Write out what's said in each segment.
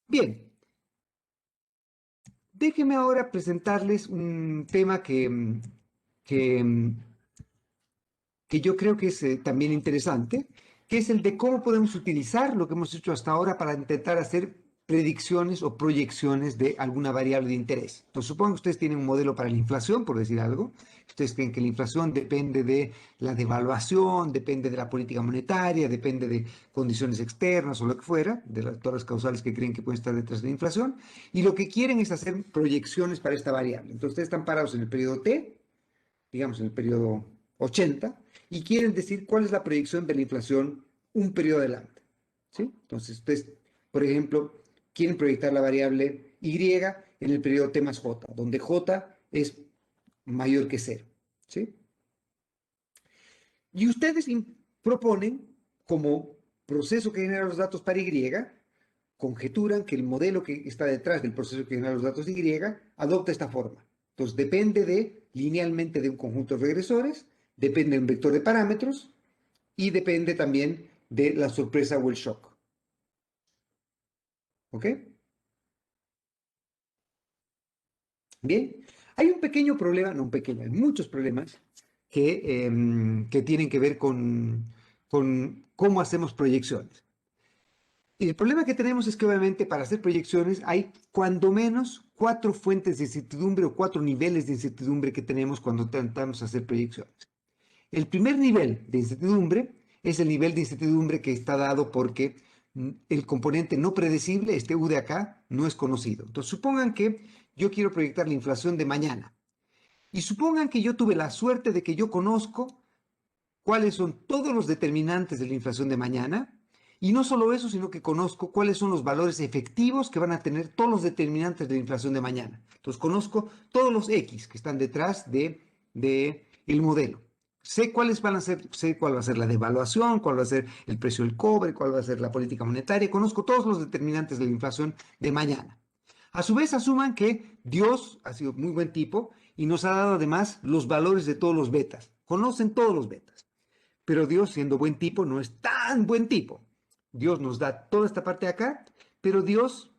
Bien, déjenme ahora presentarles un tema que, que yo creo que es también interesante, que es el de cómo podemos utilizar lo que hemos hecho hasta ahora para intentar hacer predicciones o proyecciones de alguna variable de interés. Entonces, supongo que ustedes tienen un modelo para la inflación, por decir algo. Ustedes creen que la inflación depende de la devaluación, depende de la política monetaria, depende de condiciones externas o lo que fuera, de todas las causales que creen que pueden estar detrás de la inflación, y lo que quieren es hacer proyecciones para esta variable. Entonces, ustedes están parados en el periodo T, digamos en el periodo 80, y quieren decir cuál es la proyección de la inflación un periodo adelante. ¿Sí? Entonces, ustedes, por ejemplo, quieren proyectar la variable Y en el periodo T más J, donde J es mayor que cero. ¿Sí? Y ustedes proponen, como proceso que genera los datos para Y, conjeturan que el modelo que está detrás del proceso que genera los datos de Y adopta esta forma. Entonces, depende linealmente de un conjunto de regresores, depende de un vector de parámetros y depende también de la sorpresa o el shock. ¿Ok? Bien. Hay un pequeño problema, no un pequeño, hay muchos problemas que tienen que ver con cómo hacemos proyecciones. Y el problema que tenemos es que obviamente para hacer proyecciones hay cuando menos 4 fuentes de incertidumbre o 4 niveles de incertidumbre que tenemos cuando intentamos hacer proyecciones. El primer nivel de incertidumbre es el nivel de incertidumbre que está dado porque el componente no predecible, este U de acá, no es conocido. Entonces supongan que yo quiero proyectar la inflación de mañana y supongan que yo tuve la suerte de que yo conozco cuáles son todos los determinantes de la inflación de mañana. Y no solo eso, sino que conozco cuáles son los valores efectivos que van a tener todos los determinantes de la inflación de mañana. Entonces conozco todos los X que están detrás de el modelo. Sé cuáles van a ser, sé cuál va a ser la devaluación, cuál va a ser el precio del cobre, cuál va a ser la política monetaria. Conozco todos los determinantes de la inflación de mañana. A su vez, asuman que Dios ha sido muy buen tipo y nos ha dado además los valores de todos los betas. Conocen todos los betas. Pero Dios, siendo buen tipo, no es tan buen tipo. Dios nos da toda esta parte de acá, pero Dios,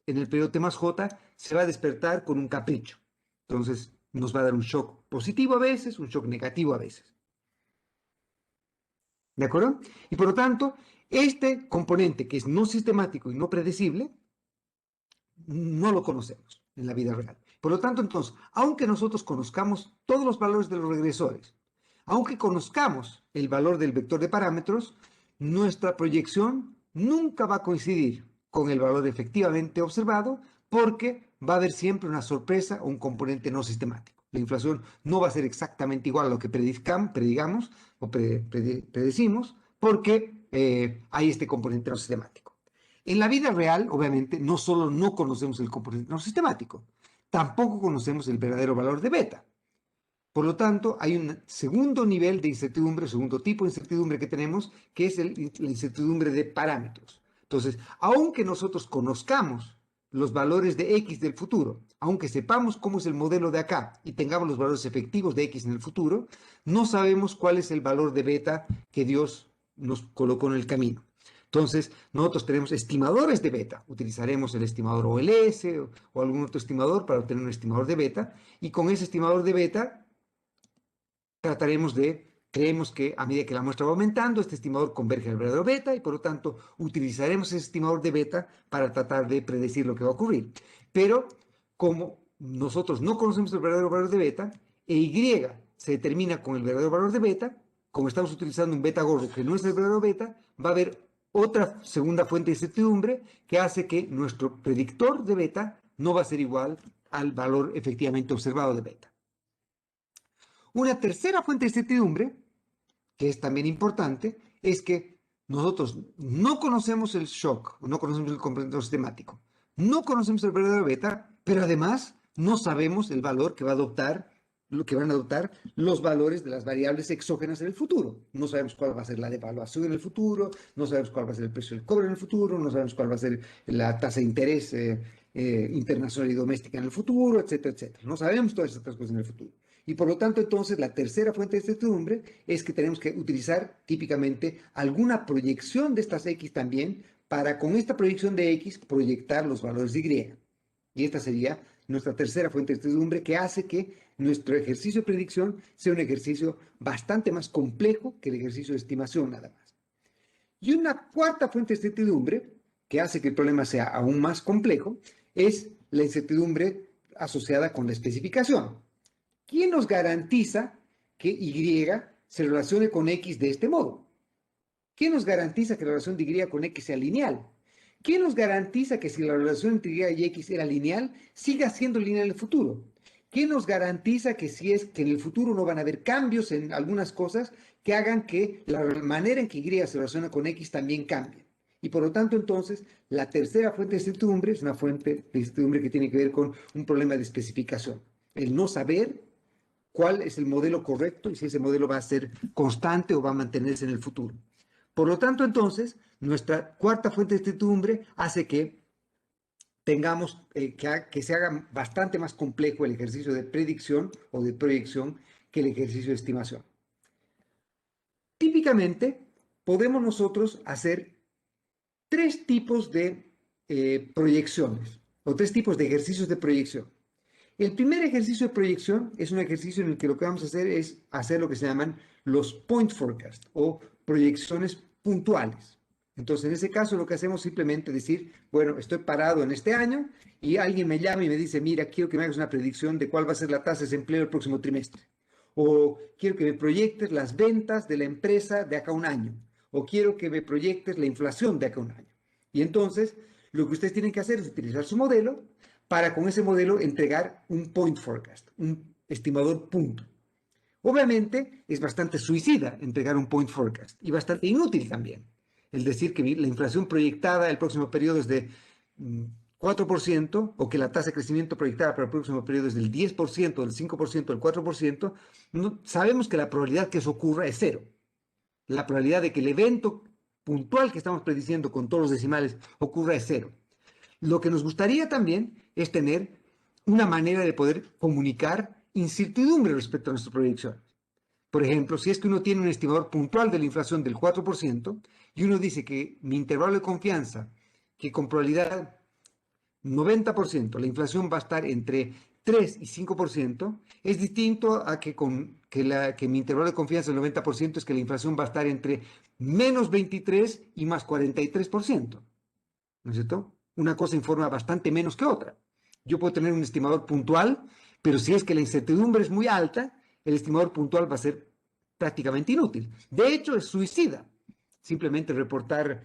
en el periodo T más J, se va a despertar con un capricho. Entonces, nos va a dar un shock positivo a veces, un shock negativo a veces. ¿De acuerdo? Y por lo tanto, este componente que es no sistemático y no predecible, no lo conocemos en la vida real. Por lo tanto, entonces, aunque nosotros conozcamos todos los valores de los regresores, aunque conozcamos el valor del vector de parámetros, nuestra proyección nunca va a coincidir con el valor efectivamente observado porque va a haber siempre una sorpresa o un componente no sistemático. La inflación no va a ser exactamente igual a lo que predigamos o predecimos porque hay este componente no sistemático. En la vida real, obviamente, no solo no conocemos el componente no sistemático, tampoco conocemos el verdadero valor de beta. Por lo tanto, hay un segundo nivel de incertidumbre, segundo tipo de incertidumbre que tenemos, que es la incertidumbre de parámetros. Entonces, aunque nosotros conozcamos los valores de X del futuro, aunque sepamos cómo es el modelo de acá y tengamos los valores efectivos de X en el futuro, no sabemos cuál es el valor de beta que Dios nos colocó en el camino. Entonces, nosotros tenemos estimadores de beta. Utilizaremos el estimador OLS o algún otro estimador para obtener un estimador de beta. Y con ese estimador de beta creemos que a medida que la muestra va aumentando, este estimador converge al verdadero beta y por lo tanto utilizaremos ese estimador de beta para tratar de predecir lo que va a ocurrir. Pero como nosotros no conocemos el verdadero valor de beta, e Y se determina con el verdadero valor de beta, como estamos utilizando un beta gordo que no es el verdadero beta, va a haber otra segunda fuente de incertidumbre que hace que nuestro predictor de beta no va a ser igual al valor efectivamente observado de beta. Una tercera fuente de incertidumbre, que es también importante, es que nosotros no conocemos el shock, no conocemos el componente sistemático, no conocemos el verdadero beta, pero además no sabemos el valor que va a adoptar, lo que van a adoptar los valores de las variables exógenas en el futuro. No sabemos cuál va a ser la devaluación en el futuro, no sabemos cuál va a ser el precio del cobre en el futuro, no sabemos cuál va a ser la tasa de interés internacional y doméstica en el futuro, etcétera, etcétera. No sabemos todas estas cosas en el futuro. Y por lo tanto, entonces, la tercera fuente de incertidumbre es que tenemos que utilizar típicamente alguna proyección de estas X también para con esta proyección de X proyectar los valores de Y. Y esta sería nuestra tercera fuente de incertidumbre que hace que nuestro ejercicio de predicción sea un ejercicio bastante más complejo que el ejercicio de estimación nada más. Y una cuarta fuente de incertidumbre que hace que el problema sea aún más complejo es la incertidumbre asociada con la especificación. ¿Quién nos garantiza que Y se relacione con X de este modo? ¿Quién nos garantiza que la relación de Y con X sea lineal? ¿Quién nos garantiza que si la relación entre Y y X era lineal, siga siendo lineal en el futuro? ¿Quién nos garantiza que si es que en el futuro no van a haber cambios en algunas cosas que hagan que la manera en que Y se relaciona con X también cambie? Y por lo tanto, entonces, la tercera fuente de incertidumbre es una fuente de incertidumbre que tiene que ver con un problema de especificación. El no saber cuál es el modelo correcto y si ese modelo va a ser constante o va a mantenerse en el futuro. Por lo tanto, entonces, nuestra cuarta fuente de incertidumbre hace que tengamos que se haga bastante más complejo el ejercicio de predicción o de proyección que el ejercicio de estimación. Típicamente, podemos nosotros hacer tres tipos de proyecciones o tres tipos de ejercicios de proyección. El primer ejercicio de proyección es un ejercicio en el que lo que vamos a hacer es hacer lo que se llaman los point forecast o proyecciones puntuales. Entonces, en ese caso, lo que hacemos es simplemente decir, bueno, estoy parado en este año y alguien me llama y me dice, mira, quiero que me hagas una predicción de cuál va a ser la tasa de desempleo el próximo trimestre. O quiero que me proyectes las ventas de la empresa de acá a un año. O quiero que me proyectes la inflación de acá a un año. Y entonces, lo que ustedes tienen que hacer es utilizar su modelo para con ese modelo entregar un point forecast, un estimador punto. Obviamente es bastante suicida entregar un point forecast y bastante inútil también. El decir que la inflación proyectada el próximo periodo es de 4% o que la tasa de crecimiento proyectada para el próximo periodo es del 10%, del 5%, del 4%, no, sabemos que la probabilidad que eso ocurra es cero. La probabilidad de que el evento puntual que estamos prediciendo con todos los decimales ocurra es cero. Lo que nos gustaría también es tener una manera de poder comunicar incertidumbre respecto a nuestras proyecciones. Por ejemplo, si es que uno tiene un estimador puntual de la inflación del 4% y uno dice que mi intervalo de confianza, que con probabilidad 90% la inflación va a estar entre 3 y 5%, es distinto a que mi intervalo de confianza del 90% es que la inflación va a estar entre menos 23 y más 43%. ¿No es cierto? Una cosa informa bastante menos que otra. Yo puedo tener un estimador puntual, pero si es que la incertidumbre es muy alta, el estimador puntual va a ser prácticamente inútil. De hecho, es suicida simplemente reportar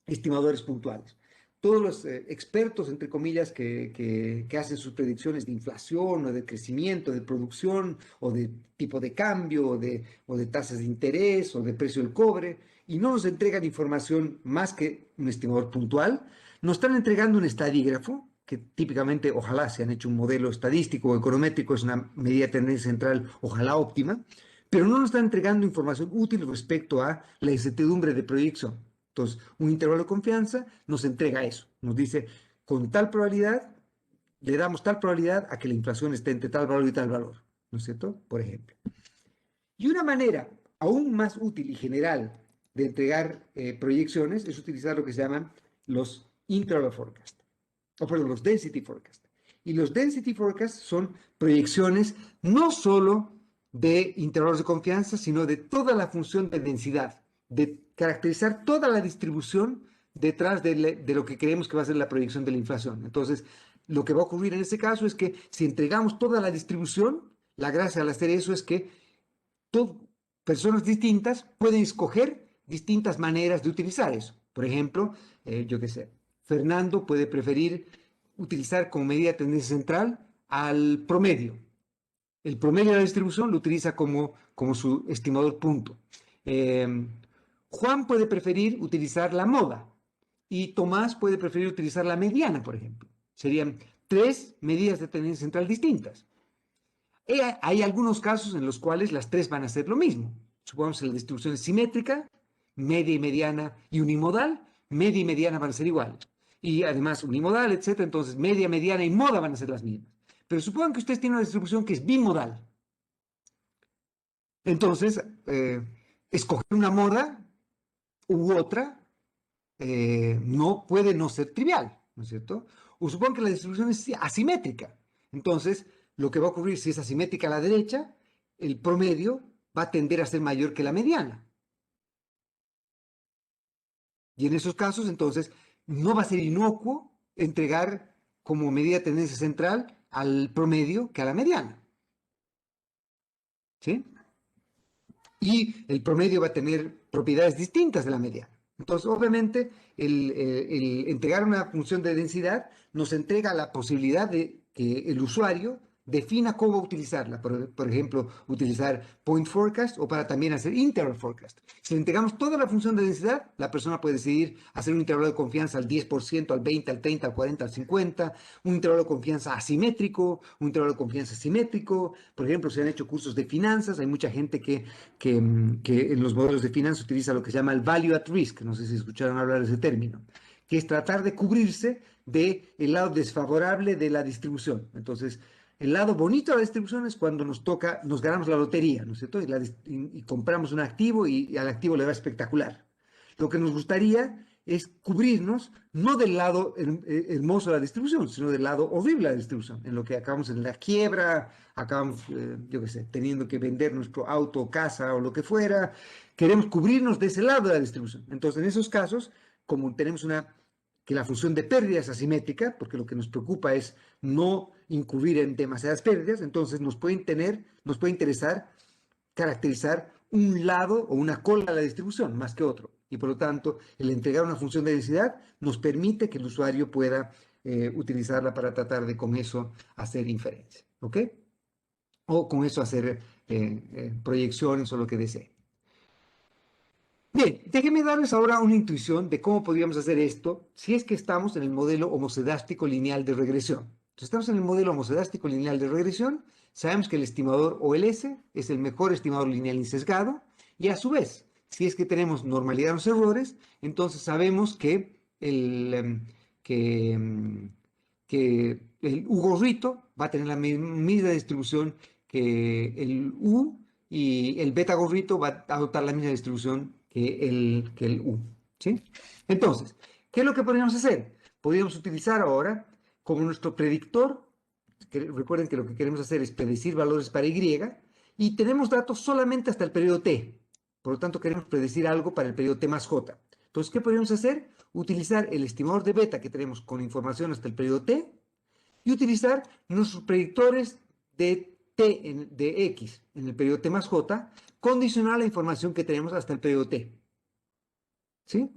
estimadores puntuales. Todos los expertos, entre comillas, que hacen sus predicciones de inflación o de crecimiento, de producción o de tipo de cambio o de tasas de interés o de precio del cobre, y no nos entregan información más que un estimador puntual, nos están entregando un estadígrafo, que típicamente ojalá se han hecho un modelo estadístico o econométrico, es una medida de tendencia central, ojalá óptima, pero no nos están entregando información útil respecto a la incertidumbre de proyección. Entonces, un intervalo de confianza nos entrega eso, nos dice, con tal probabilidad, le damos tal probabilidad a que la inflación esté entre tal valor y tal valor, ¿no es cierto? Por ejemplo. Y una manera aún más útil y general de entregar proyecciones es utilizar lo que se llaman los interval forecast, o perdón, los density forecast. Y los density forecast son proyecciones no solo de intervalos de confianza, sino de toda la función de densidad, de caracterizar toda la distribución detrás de lo que creemos que va a ser la proyección de la inflación. Entonces, lo que va a ocurrir en este caso es que si entregamos toda la distribución, la gracia al hacer eso es que personas distintas pueden escoger distintas maneras de utilizar eso. Por ejemplo, yo qué sé, Fernando puede preferir utilizar como medida de tendencia central al promedio. El promedio de la distribución lo utiliza como su estimador punto. Juan puede preferir utilizar la moda y Tomás puede preferir utilizar la mediana, por ejemplo. Serían tres medidas de tendencia central distintas. Hay algunos casos en los cuales las tres van a ser lo mismo. Supongamos que la distribución es simétrica, media y mediana y unimodal, media y mediana van a ser iguales. Y además unimodal, etcétera, entonces media, mediana y moda van a ser las mismas. Pero supongan que ustedes tienen una distribución que es bimodal. Entonces, escoger una moda u otra no puede no ser trivial, ¿no es cierto? O supón que la distribución es asimétrica. Entonces, lo que va a ocurrir si es asimétrica a la derecha, el promedio va a tender a ser mayor que la mediana. Y en esos casos, entonces, no va a ser inocuo entregar como medida de tendencia central al promedio que a la mediana. ¿Sí? Y el promedio va a tener propiedades distintas de la mediana. Entonces, obviamente, el entregar una función de densidad nos entrega la posibilidad de que el usuario defina cómo utilizarla. Por ejemplo, utilizar point forecast o para también hacer interval forecast. Si le entregamos toda la función de densidad, la persona puede decidir hacer un intervalo de confianza al 10%, al 20, al 30, al 40, al 50, un intervalo de confianza asimétrico, un intervalo de confianza simétrico. Por ejemplo, se han hecho cursos de finanzas, hay mucha gente que en los modelos de finanzas utiliza lo que se llama el value at risk, no sé si escucharon hablar de ese término, que es tratar de cubrirse del lado desfavorable de la distribución. Entonces, el lado bonito de la distribución es cuando nos toca, nos ganamos la lotería, ¿no es cierto? Y compramos un activo y al activo le va espectacular. Lo que nos gustaría es cubrirnos no del lado hermoso de la distribución, sino del lado horrible de la distribución, en lo que acabamos en la quiebra, acabamos, yo qué sé, teniendo que vender nuestro auto, casa o lo que fuera. Queremos cubrirnos de ese lado de la distribución. Entonces, en esos casos, como tenemos que la función de pérdida es asimétrica, porque lo que nos preocupa es no incurrir en demasiadas pérdidas, entonces nos puede interesar caracterizar un lado o una cola de la distribución más que otro. Y por lo tanto, el entregar una función de densidad nos permite que el usuario pueda utilizarla para tratar de con eso hacer inferencia. ¿Ok? O con eso hacer proyecciones o lo que desee. Bien, déjenme darles ahora una intuición de cómo podríamos hacer esto si es que estamos en el modelo homocedástico lineal de regresión. Si estamos en el modelo homocedástico lineal de regresión, sabemos que el estimador OLS es el mejor estimador lineal insesgado y a su vez, si es que tenemos normalidad en los errores, entonces sabemos que el U gorrito va a tener la misma distribución que el U y el beta gorrito va a adoptar la misma distribución que el U. ¿Sí? Entonces, ¿qué es lo que podríamos hacer? Podríamos utilizar ahora como nuestro predictor, recuerden que lo que queremos hacer es predecir valores para Y, y tenemos datos solamente hasta el periodo T. Por lo tanto, queremos predecir algo para el periodo T más J. Entonces, ¿qué podríamos hacer? Utilizar el estimador de beta que tenemos con información hasta el periodo T y utilizar nuestros predictores de T de X en el periodo T más J, condicionar la información que tenemos hasta el periodo T. ¿Sí?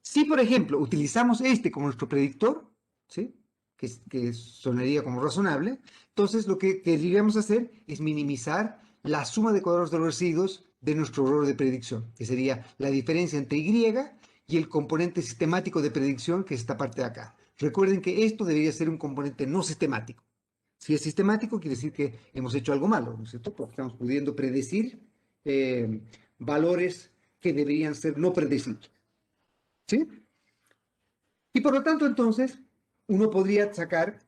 Si, por ejemplo, utilizamos este como nuestro predictor, ¿sí? Que sonaría como razonable, entonces lo que queríamos hacer es minimizar la suma de cuadrados de los residuos de nuestro error de predicción, que sería la diferencia entre Y y el componente sistemático de predicción, que es esta parte de acá. Recuerden que esto debería ser un componente no sistemático. Si es sistemático, quiere decir que hemos hecho algo malo, ¿no es cierto? Porque estamos pudiendo predecir valores que deberían ser no predecibles. ¿Sí? Y por lo tanto, entonces, uno podría sacar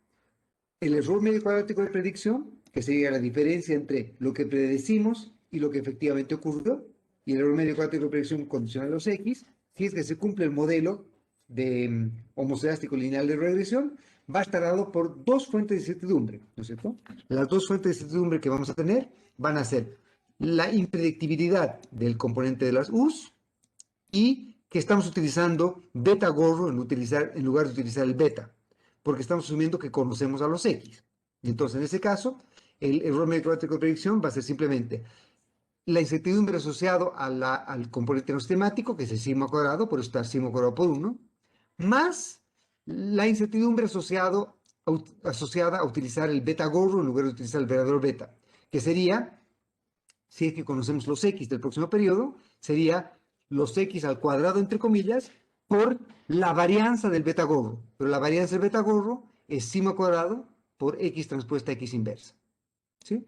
el error medio cuadrático de predicción, que sería la diferencia entre lo que predecimos y lo que efectivamente ocurrió, y el error medio cuadrático de predicción condicional a los X, si es que se cumple el modelo de homocedástico lineal de regresión, va a estar dado por dos fuentes de incertidumbre, ¿no es cierto? Las dos fuentes de incertidumbre que vamos a tener van a ser la impredictibilidad del componente de las U's y que estamos utilizando beta gorro en lugar de utilizar el beta, porque estamos asumiendo que conocemos a los X. Y entonces, en ese caso, el error medio de predicción va a ser simplemente la incertidumbre asociado al componente no sistemático, que es el sigma cuadrado, por estar sigma cuadrado por 1, más la incertidumbre asociada a utilizar el beta gorro en lugar de utilizar el verdadero beta, que sería, si es que conocemos los X del próximo periodo, sería los X al cuadrado, entre comillas, por la varianza del beta gorro. Pero la varianza del beta gorro es sigma cuadrado por X transpuesta X inversa. ¿Sí?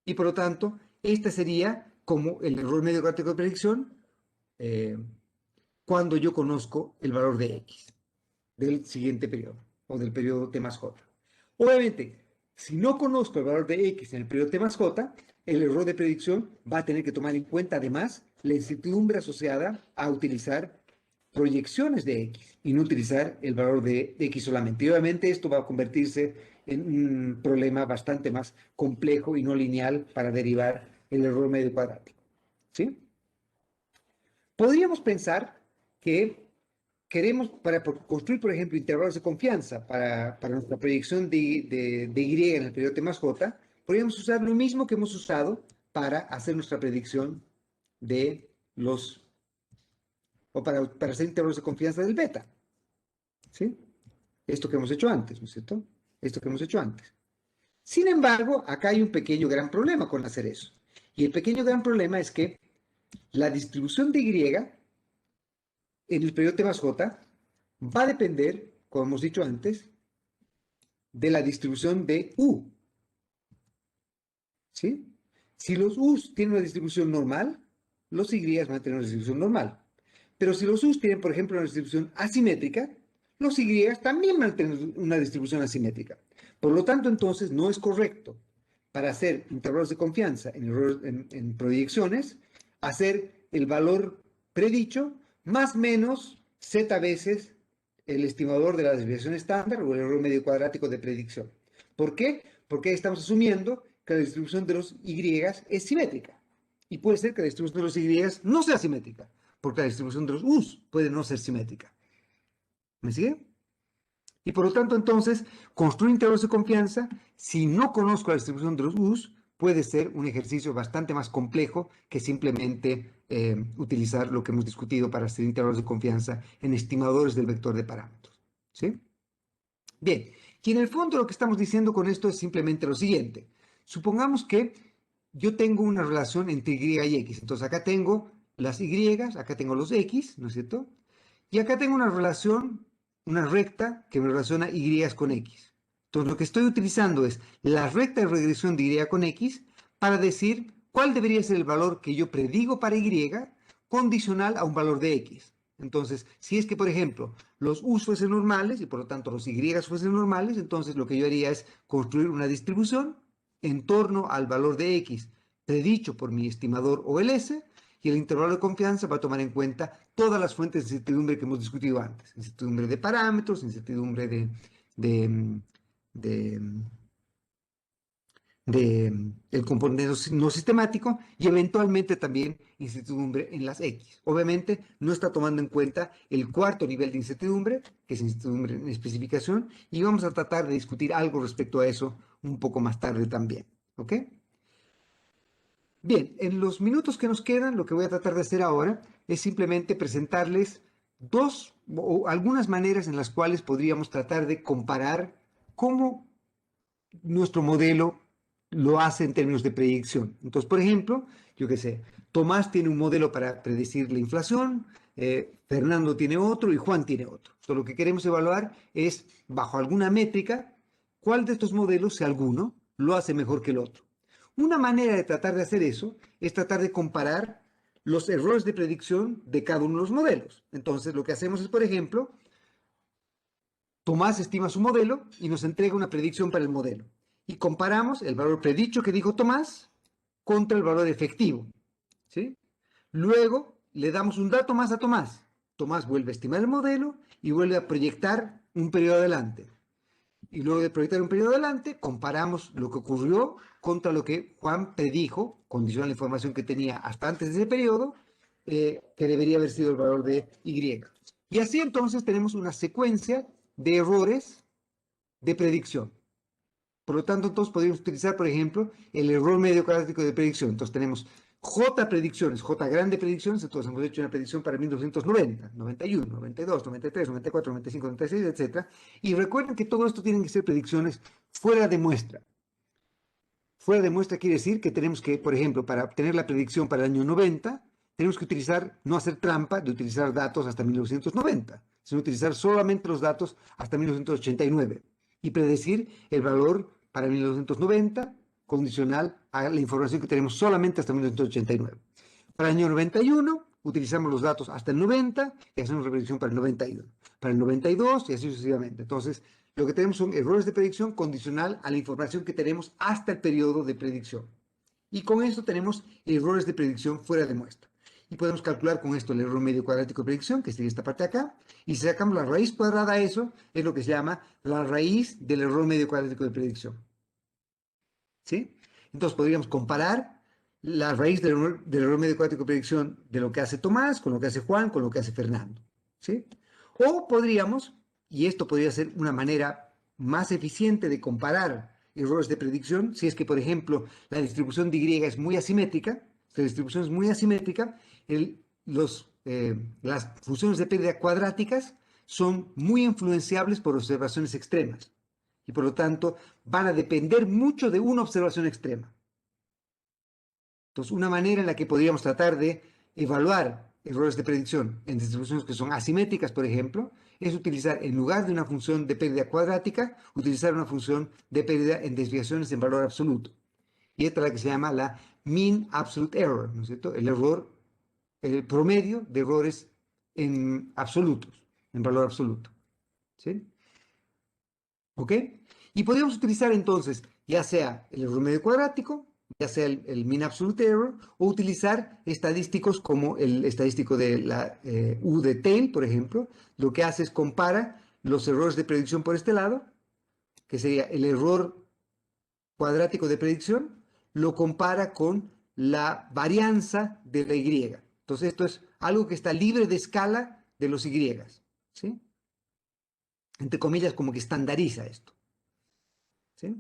Y por lo tanto, este sería como el error medio cuadrático de predicción eh, cuando yo conozco el valor de X del siguiente periodo o del periodo T más J. Obviamente, si no conozco el valor de X en el periodo T más J, el error de predicción va a tener que tomar en cuenta además la incertidumbre asociada a utilizar proyecciones de X y no utilizar el valor de X solamente. Y obviamente esto va a convertirse en un problema bastante más complejo y no lineal para derivar el error medio cuadrático. ¿Sí? Podríamos pensar que queremos, para construir, por ejemplo, intervalos de confianza para nuestra proyección de Y en el periodo T más J, podríamos usar lo mismo que hemos usado para hacer nuestra predicción de los, o para hacer intervalos de confianza del beta. ¿Sí? Esto que hemos hecho antes, ¿no es cierto? Esto que hemos hecho antes. Sin embargo, acá hay un pequeño gran problema con hacer eso. Y el pequeño gran problema es que la distribución de Y en el periodo T más J va a depender, como hemos dicho antes, de la distribución de U. ¿Sí? Si los U's tienen una distribución normal, los Y van a tener una distribución normal. Pero si los U's tienen, por ejemplo, una distribución asimétrica, los Y también van a tener una distribución asimétrica. Por lo tanto, entonces, no es correcto para hacer intervalos de confianza en proyecciones, hacer el valor predicho más menos z veces el estimador de la desviación estándar o el error medio cuadrático de predicción. ¿Por qué? Porque estamos asumiendo que la distribución de los Y es simétrica. Y puede ser que la distribución de los Y no sea simétrica, porque la distribución de los U's puede no ser simétrica. ¿Me sigue? Y por lo tanto, entonces, construir intervalos de confianza, si no conozco la distribución de los U's, puede ser un ejercicio bastante más complejo que simplemente utilizar lo que hemos discutido para hacer intervalos de confianza en estimadores del vector de parámetros. ¿Sí? Bien, y en el fondo lo que estamos diciendo con esto es simplemente lo siguiente. Supongamos que yo tengo una relación entre Y y X. Entonces acá tengo las Y, acá tengo los X, ¿no es cierto? Y acá tengo una relación, una recta que me relaciona Y con X. Entonces lo que estoy utilizando es la recta de regresión de Y con X para decir cuál debería ser el valor que yo predigo para Y condicional a un valor de X. Entonces, si es que, por ejemplo, los U fuesen normales y por lo tanto los Y fuesen normales, entonces lo que yo haría es construir una distribución en torno al valor de X predicho por mi estimador OLS, y el intervalo de confianza va a tomar en cuenta todas las fuentes de incertidumbre que hemos discutido antes. Incertidumbre de parámetros, incertidumbre de, de, el componente no sistemático y eventualmente también incertidumbre en las X. Obviamente no está tomando en cuenta el cuarto nivel de incertidumbre, que es incertidumbre en especificación, y vamos a tratar de discutir algo respecto a eso un poco más tarde también. ¿Ok? Bien, en los minutos que nos quedan, lo que voy a tratar de hacer ahora es simplemente presentarles dos o algunas maneras en las cuales podríamos tratar de comparar cómo nuestro modelo lo hace en términos de predicción. Entonces, por ejemplo, yo qué sé, Tomás tiene un modelo para predecir la inflación, Fernando tiene otro y Juan tiene otro. Entonces, lo que queremos evaluar es, bajo alguna métrica, cuál de estos modelos, si alguno, lo hace mejor que el otro. Una manera de tratar de hacer eso es tratar de comparar los errores de predicción de cada uno de los modelos. Entonces, lo que hacemos es, por ejemplo, Tomás estima su modelo y nos entrega una predicción para el modelo. Y comparamos el valor predicho que dijo Tomás contra el valor efectivo. ¿Sí? Luego le damos un dato más a Tomás. Tomás vuelve a estimar el modelo y vuelve a proyectar un periodo adelante. Y luego de proyectar un periodo adelante, comparamos lo que ocurrió contra lo que Juan predijo, condicional la información que tenía hasta antes de ese periodo, que debería haber sido el valor de Y. Y así entonces tenemos una secuencia de errores de predicción. Por lo tanto, entonces podríamos utilizar, por ejemplo, el error medio cuadrático de predicción. Entonces tenemos J predicciones, J grande predicciones, entonces hemos hecho una predicción para 1990, 91, 92, 93, 94, 95, 96, etc. Y recuerden que todo esto tienen que ser predicciones fuera de muestra. Fuera de muestra quiere decir que tenemos que, por ejemplo, para obtener la predicción para el año 90, tenemos que utilizar, no hacer trampa de utilizar datos hasta 1990, sino utilizar solamente los datos hasta 1989 y predecir el valor para 1990 condicional a la información que tenemos solamente hasta 1989. Para el año 91 utilizamos los datos hasta el 90 y hacemos una predicción para el 91. Para el 92 y así sucesivamente. Entonces, lo que tenemos son errores de predicción condicional a la información que tenemos hasta el periodo de predicción. Y con esto tenemos errores de predicción fuera de muestra. Y podemos calcular con esto el error medio cuadrático de predicción, que sería esta parte de acá. Y si sacamos la raíz cuadrada a eso, es lo que se llama la raíz del error medio cuadrático de predicción. ¿Sí? Entonces podríamos comparar la raíz del error medio cuadrático de predicción de lo que hace Tomás con lo que hace Juan, con lo que hace Fernando. ¿Sí? O podríamos, y esto podría ser una manera más eficiente de comparar errores de predicción, si es que, por ejemplo, la distribución de Y es muy asimétrica, si la distribución es muy asimétrica, las funciones de pérdida cuadráticas son muy influenciables por observaciones extremas y por lo tanto van a depender mucho de una observación extrema. Entonces, una manera en la que podríamos tratar de evaluar errores de predicción en distribuciones que son asimétricas, por ejemplo, es utilizar, en lugar de una función de pérdida cuadrática, utilizar una función de pérdida en desviaciones en valor absoluto. Y esta es la que se llama la mean absolute error, ¿no es cierto? El error, el promedio de errores en absolutos, en valor absoluto. ¿Sí? ¿Ok? Y podríamos utilizar entonces, ya sea el error medio cuadrático, ya sea el mean absolute error, o utilizar estadísticos como el estadístico de la U de Tail, por ejemplo. Lo que hace es compara los errores de predicción por este lado, que sería el error cuadrático de predicción, lo compara con la varianza de la Y. Entonces esto es algo que está libre de escala de los Y. ¿Sí? Entre comillas, como que estandariza esto. ¿Sí?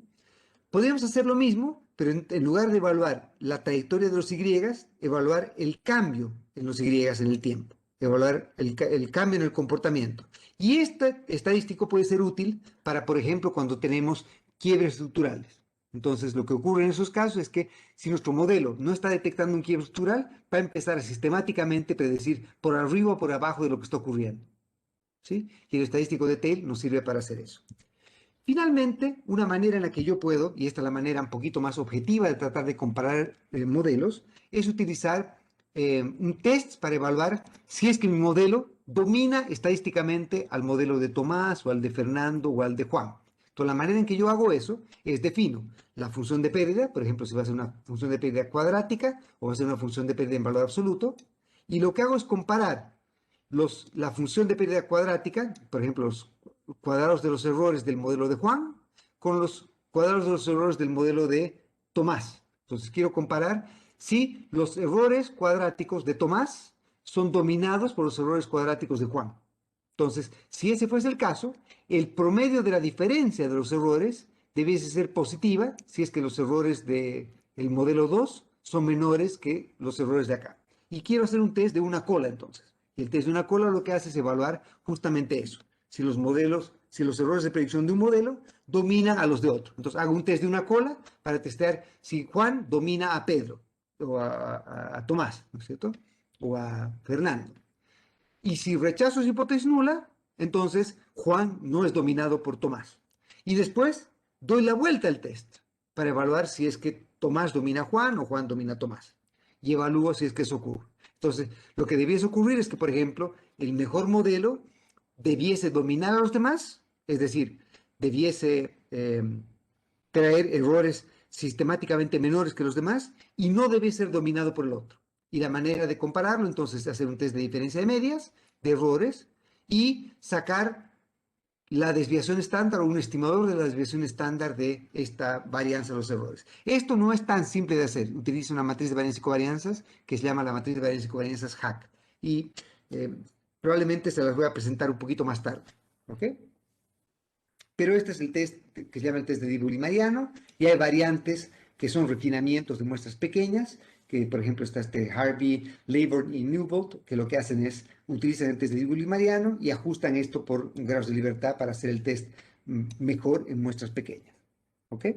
Podríamos hacer lo mismo, pero en lugar de evaluar la trayectoria de los Y, evaluar el cambio en los Y en el tiempo, evaluar el cambio en el comportamiento. Y este estadístico puede ser útil para, por ejemplo, cuando tenemos quiebres estructurales. Entonces, lo que ocurre en esos casos es que si nuestro modelo no está detectando un quiebre estructural, va a empezar a sistemáticamente predecir por arriba o por abajo de lo que está ocurriendo. ¿Sí? Y el estadístico de Tail nos sirve para hacer eso. Finalmente, una manera en la que yo puedo, y esta es la manera un poquito más objetiva de tratar de comparar modelos, es utilizar un test para evaluar si es que mi modelo domina estadísticamente al modelo de Tomás o al de Fernando o al de Juan. Entonces, la manera en que yo hago eso es defino la función de pérdida, por ejemplo, si va a ser una función de pérdida cuadrática o va a ser una función de pérdida en valor absoluto, y lo que hago es comparar la función de pérdida cuadrática, por ejemplo, los cuadrados de los errores del modelo de Juan con los cuadrados de los errores del modelo de Tomás. Entonces quiero comparar si los errores cuadráticos de Tomás son dominados por los errores cuadráticos de Juan. Entonces, si ese fuese el caso, el promedio de la diferencia de los errores debiese ser positiva si es que los errores del modelo 2 son menores que los errores de acá. Y quiero hacer un test de una cola entonces. Y el test de una cola lo que hace es evaluar justamente eso. Si los errores de predicción de un modelo dominan a los de otro. Entonces hago un test de una cola para testear si Juan domina a Pedro o a Tomás, ¿no es cierto? O a Fernando. Y si rechazo esa hipótesis nula, entonces Juan no es dominado por Tomás. Y después doy la vuelta al test para evaluar si es que Tomás domina a Juan o Juan domina a Tomás. Y evalúo si es que eso ocurre. Entonces, lo que debiese ocurrir es que, por ejemplo, el mejor modelo debiese dominar a los demás, es decir, debiese traer errores sistemáticamente menores que los demás y no debe ser dominado por el otro. Y la manera de compararlo, entonces, es hacer un test de diferencia de medias, de errores, y sacar la desviación estándar o un estimador de la desviación estándar de esta varianza de los errores. Esto no es tan simple de hacer. Utiliza una matriz de varianza y covarianzas que se llama la matriz de varianza y covarianzas HAC. Y probablemente se las voy a presentar un poquito más tarde. ¿Ok? Pero este es el test que se llama el test de Dibuli-Mariano y hay variantes que son refinamientos de muestras pequeñas, que por ejemplo está este Harvey, Leybourne y Newbold, que lo que hacen es utilizan el test de Dibuli-Mariano y ajustan esto por grados de libertad para hacer el test mejor en muestras pequeñas. ¿Ok?